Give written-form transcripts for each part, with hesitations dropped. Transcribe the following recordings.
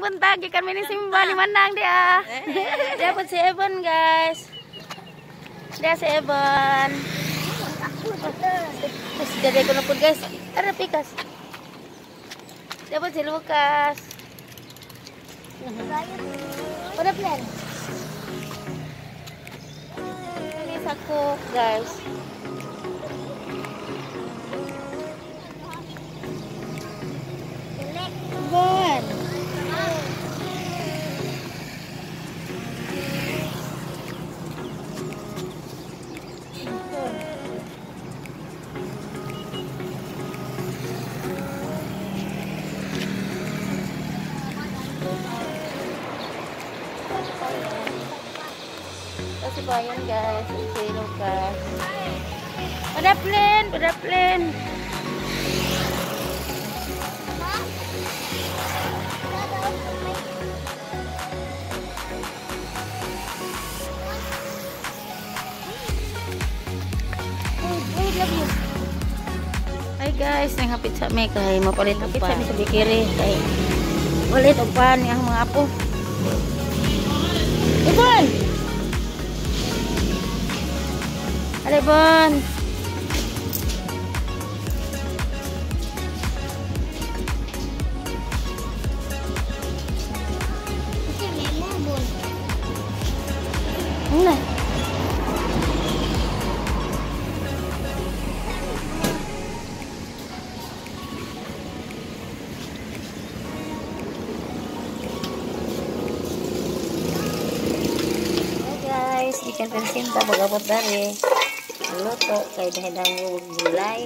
punta gikan mini simba ni manang dia. Dia pun si Evan guys. Dia si Evan. Terus jadi ko na pud guys. Ara pikas. Dia pun si Lucas. Pada plan. Ini sakuk guys. Bon. Kasih bayan guys, si Lucas. Pada plan. Hai guys, nang hapit sa me kay mapalit og pa. Sa bikiri kay ulit og pan yang mga apo. Ibon. Ale bon. Nah. Ikan pensinta bagabot dari luto kay dahidang gulay.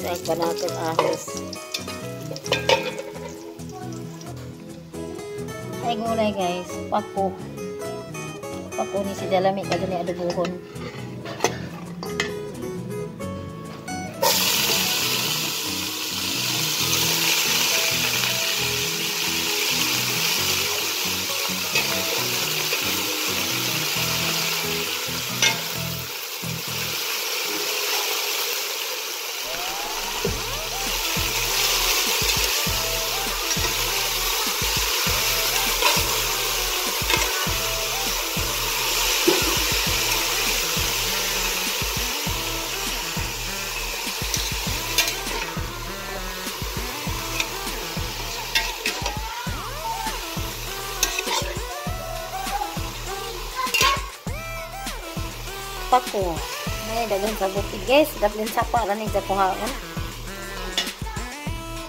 Ay banakot ahos. Ay gulay guys, pako ni si dalami kay ni adobohon. Pako. Nay dagan sa buti guys, daplin sapa ra ni sa kuhaon.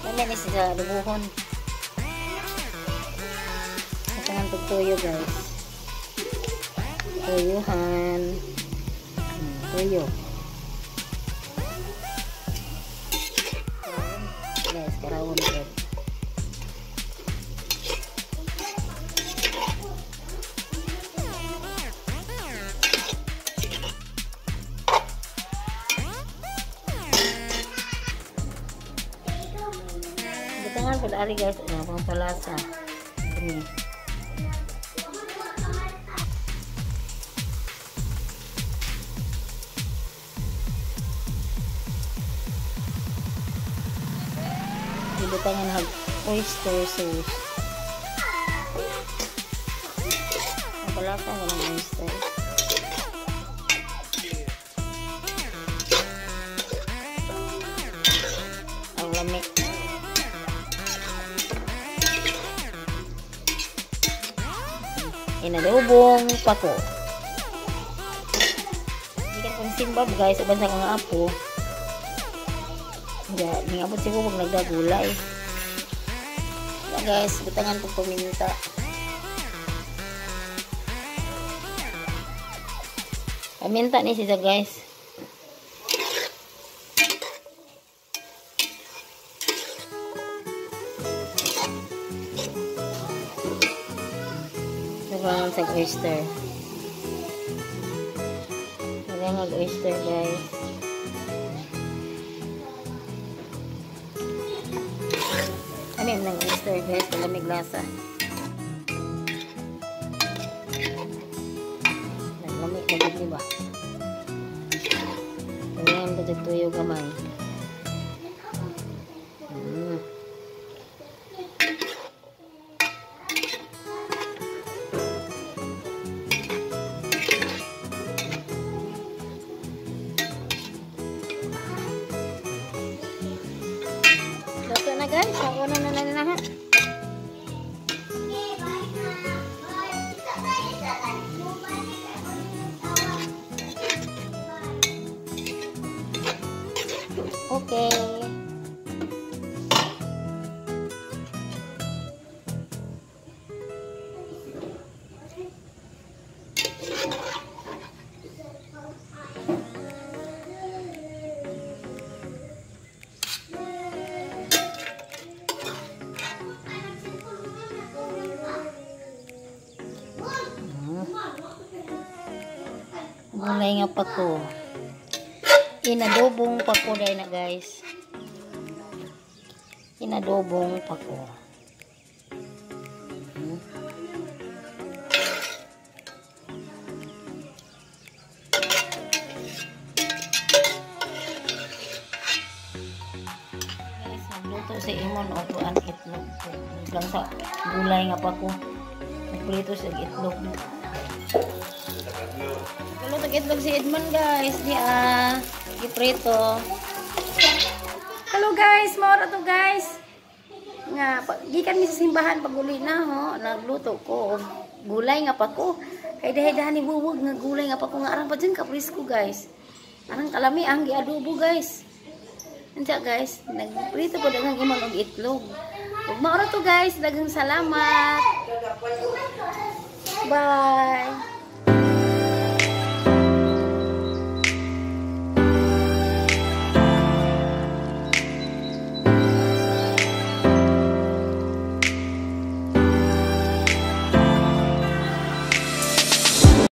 Nay ni sa dubuhon. Tangan tuyo guys. Tuyuhan. Tuyo. Guys, karawon guys. Butangan pada hari guys, pang palasa. Ini. Butangan hag oyster sauce. Ang palasa walang oyster. Ang lamig. Inadobong pako. Ikan kong simbab guys, uban sa mga apo. Nga abot siguro pag nagdagulay. Guys, butangan po paminta. Paminta ni siya guys. Nagwangan sa oyster. Nagwangan oyster guys. Amin ng oyster guys, malamig lasa. Naglamig na dito ba? Ayan, dito tuyo gamay. guys. Ako na ha. Okay. Gulay nga pa ko. Inadobong pa ko dahil na guys. Inadobong pa ko. Guys, magluto si Imon o tuan itlog. Lang sa gulay nga pa ko. Magluto sa itlog. Luto itlog si Edmond guys. Iprito. Hello guys, maura to guys. Nga, gikan mi sa simbahan pag uli na ho, nagluto ko gulay nga pa ko. Kay dahi-dahan ni buwog nga gulay nga pa ko nga arang pa dyan kaprisko guys. Arang kalami ang giadobo guys. Nandiya guys, nagprito ko daghang imon og itlog. Ug maura to guys, daghang salamat. Bye.